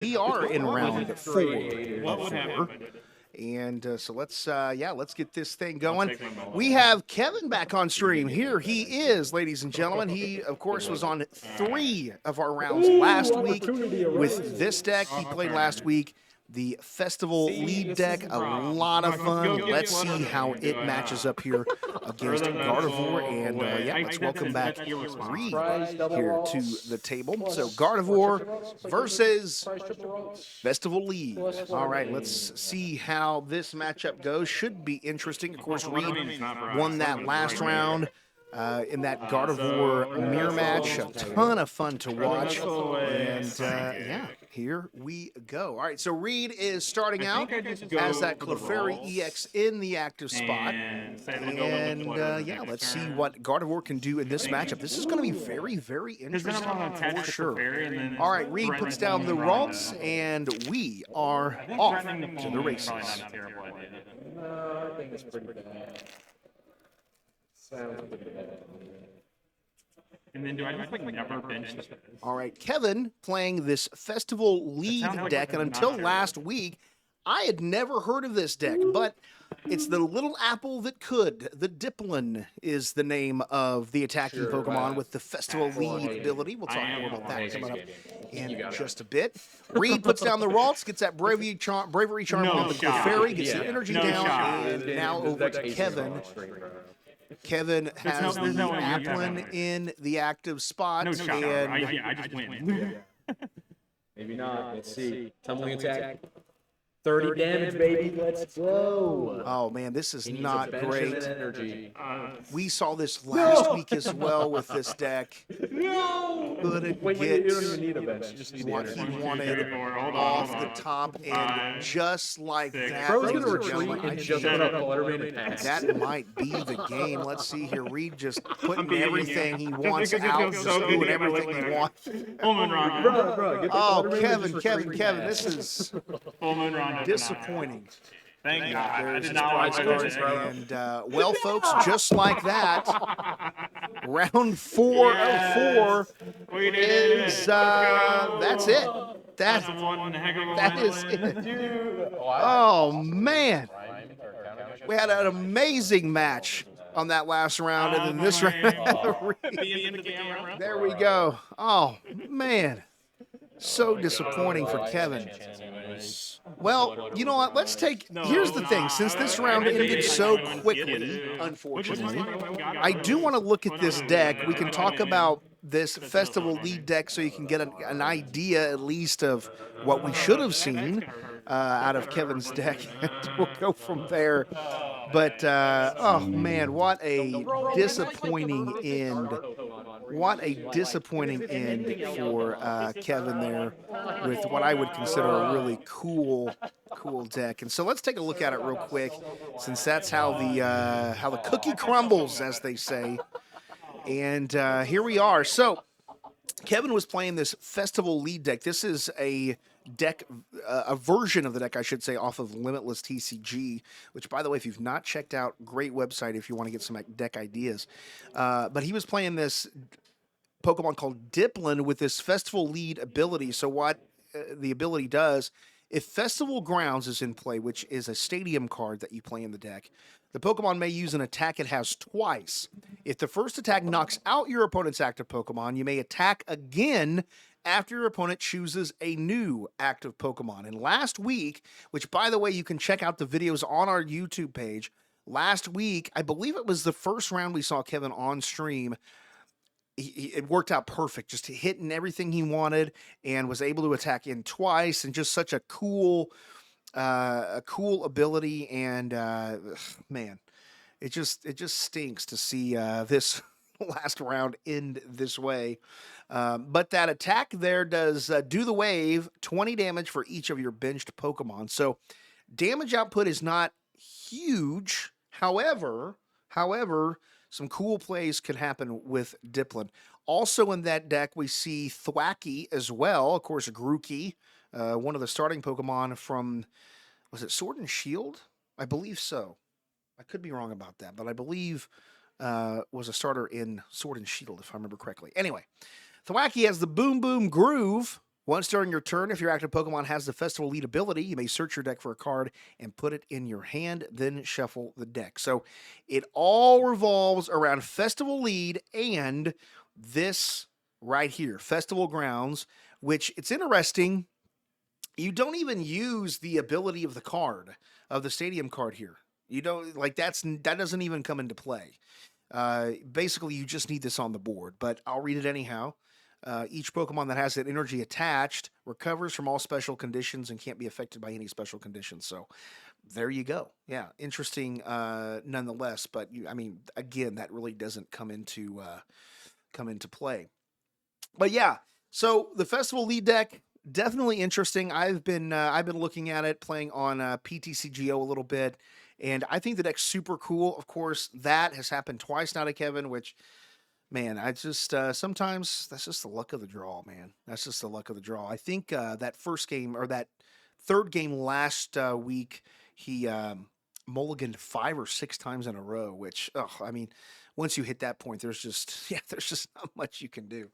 We are in round four What of would four. happen? And so let's get this thing going. We have Kevin back on stream. Here he is, ladies and gentlemen. He, of course, was on 3 of our rounds last week with this deck. He played last week the Festival lead deck. A lot of fun. Let's see how it matches up here against Gardevoir. And let's welcome back Reed here to the table. So Gardevoir versus Festival lead. All right, let's see how this matchup goes. Should be interesting. Of course, Reed won that last round in that Gardevoir mirror match. A ton of fun to watch. And here we go. All right, so Reed is starting out as that Clefairy EX in the active spot. And let's see what Gardevoir can do in this matchup. This is going to be very, very interesting for sure. All right, Reed puts down the Ralts, and we are off to the races. I think it's pretty bad. Sounds pretty bad. And then do I just never bench this? All right, Kevin playing this Festival lead deck, and until last week, I had never heard of this deck, but it's the little apple that could. The Diplin is the name of the attacking Pokemon with the Festival lead ability. We'll talk more about that coming up in just a bit. Reed puts down the Ralts, gets that Bravery Charm on the Clefairy, gets the energy down, and now over to Kevin. Kevin has the Applin in the active spot. No shot. And I just win. Maybe not. Let's see. Tumbling attack. 30 damage, baby. Let's go. oh man, this is not Bench great. and energy. We saw this last week as well with this deck. Couldn't Wait, get you don't even need a bench. You just need the what energy. he wanted off the top, and just like that, Bro's ladies gonna and retreat gentlemen, and just put up Butterbean and pass. that might be the game. Let's see here. Reed just putting beating everything he you. wants Because it out, feels just so good doing to get my everything leg he there. wants. Full Moon Rondo. Bro, get the Oh, Butterbean and Kevin, just Kevin, retreat Kevin, and this pass. is Full Moon Rondo. disappointing. Thank God. I There's did his not want prize to go cards, there. and well, folks, just like that, round 4 of 4 We did is it. that's it. That's one heck of a That win. is it. Oh man, we had an amazing match on that last round, and then this round. Be into the camera. There we go. Oh man, so disappointing for Kevin. Well, you know what? Let's take. Here's the thing. Since this round ended so quickly, unfortunately, I do want to look at this deck. We can talk about this Festival lead deck so you can get an idea at least of what we should have seen out of Kevin's deck. We'll go from there. But, oh man, what a disappointing end. What a disappointing end for Kevin there with what I would consider a really cool deck. And so let's take a look at it real quick, since that's how the cookie crumbles, as they say. And here we are. So Kevin was playing this Festival lead deck. This is a deck, a version of the deck, I should say, off of Limitless TCG, which, by the way, if you've not checked out, great website if you want to get some deck ideas. But he was playing this Pokemon called Diplin with this Festival lead ability. So what the ability does, if Festival Grounds is in play, which is a stadium card that you play in the deck, the Pokemon may use an attack it has twice. If the first attack knocks out your opponent's active Pokemon, you may attack again after your opponent chooses a new active Pokemon. And last week, which, by the way, you can check out the videos on our YouTube page, last week, I believe it was the first round we saw Kevin on stream, it worked out perfect, just hitting everything he wanted and was able to attack in twice, and just such a cool ability. And man, it just stinks to see this last round end this way. But that attack there does do the wave, 20 damage for each of your benched Pokemon. So damage output is not huge. However, some cool plays could happen with Diplin. Also in that deck, we see Thwackey as well. Of course, Grookey, one of the starting Pokemon from, was it Sword and Shield? I believe so. I could be wrong about that, but I believe was a starter in Sword and Shield, if I remember correctly. Anyway, Thwackey has the Boom Boom Groove, Once during your turn, if your active Pokemon has the Festival Lead ability, you may search your deck for a card and put it in your hand, then shuffle the deck. So it all revolves around Festival Lead and this right here, Festival Grounds, which it's interesting. You don't even use the ability of the card, of the stadium card here. You don't like that doesn't even come into play. Basically, you just need this on the board, but I'll read it anyhow. Each Pokemon that has that energy attached recovers from all special conditions and can't be affected by any special conditions. So there you go. Yeah, interesting nonetheless. But I mean, again, that really doesn't come into play. But yeah, so the Festival Lead deck definitely interesting. I've been looking at it, playing on PTCGO a little bit, and I think the deck's super cool. Of course, that has happened twice now to Kevin, which, man, I just sometimes that's just the luck of the draw, man. That's just the luck of the draw. I think that first game or that third game last week, he mulliganed 5 or 6 times in a row. Which, I mean, once you hit that point, there's just not much you can do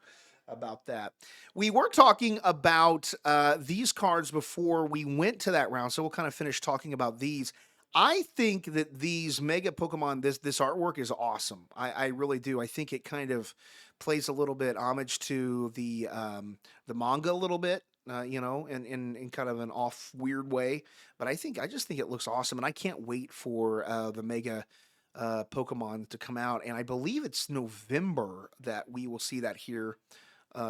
about that. We were talking about these cards before we went to that round, so we'll kind of finish talking about these. I think that these Mega Pokemon, this artwork is awesome. I really do. I think it kind of plays a little bit homage to the manga a little bit, in kind of an off weird way. But I just think it looks awesome, and I can't wait for the Mega Pokemon to come out. And I believe it's November that we will see that here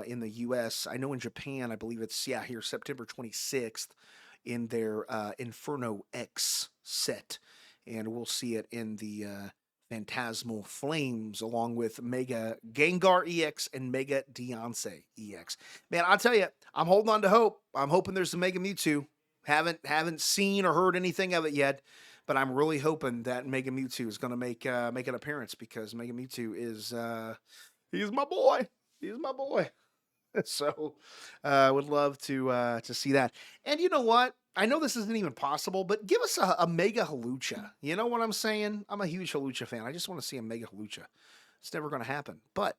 in the U.S. I know in Japan, I believe it's here September 26th. In their Inferno X set, and we'll see it in the Phantasmal Flames along with Mega Gengar EX and Mega Deoncé EX. Man, I'll tell you, I'm holding on to hope. I'm hoping there's a Mega Mewtwo. Haven't seen or heard anything of it yet, but I'm really hoping that Mega Mewtwo is going to make an appearance, because Mega Mewtwo is he's my boy. He's my boy. So, would love to see that. And you know what? I know this isn't even possible, but give us a Mega Halucha. You know what I'm saying? I'm a huge Halucha fan. I just want to see a Mega Halucha. It's never going to happen, but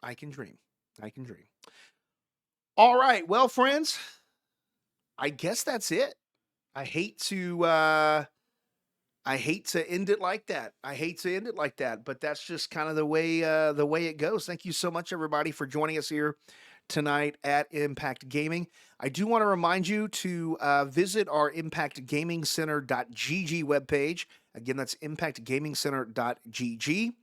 I can dream. I can dream. All right. Well, friends, I guess that's it. I hate to end it like that. But that's just kind of the way it goes. Thank you so much, everybody, for joining us here tonight at Impact Gaming. I do want to remind you to visit our impactgamingcenter.gg webpage. Again, that's impactgamingcenter.gg.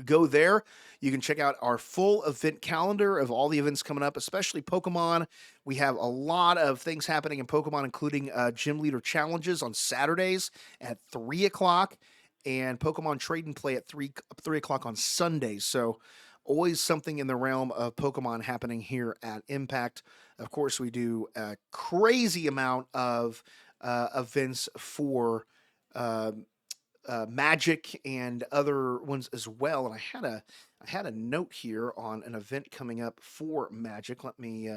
Go there. You can check out our full event calendar of all the events coming up, especially Pokemon. We have a lot of things happening in Pokemon, including Gym Leader Challenges on Saturdays at 3 o'clock and Pokemon Trade and Play at 3 o'clock on Sundays. So always something in the realm of Pokemon happening here at Impact. Of course, we do a crazy amount of events for Magic and other ones as well. And I had a note here on an event coming up for Magic. Let me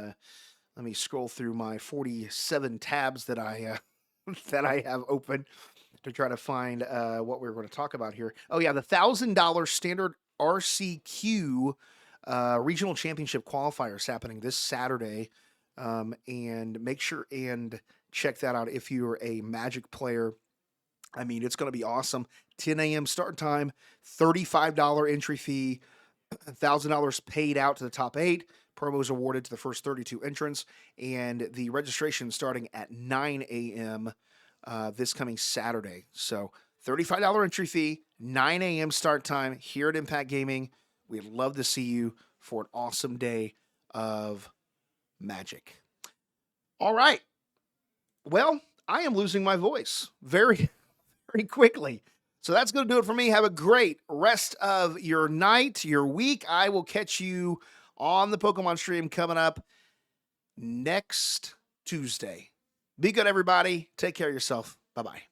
scroll through my 47 tabs that I have open to try to find what we're going to talk about here. Oh yeah, the $1,000 standard RCQ regional championship qualifiers happening this Saturday. And make sure and check that out if you're a Magic player. I mean, it's going to be awesome. 10 a.m. start time, $35 entry fee, $1,000 paid out to the top 8. Promos awarded to the first 32 entrants, and the registration starting at 9 a.m. This coming Saturday. So $35 entry fee, 9 a.m. start time here at Impact Gaming. We'd love to see you for an awesome day of Magic. All right. Well, I am losing my voice very quickly. So that's going to do it for me. Have a great rest of your night, your week. I will catch you on the Pokemon stream coming up next Tuesday. Be good, everybody. Take care of yourself. Bye-bye.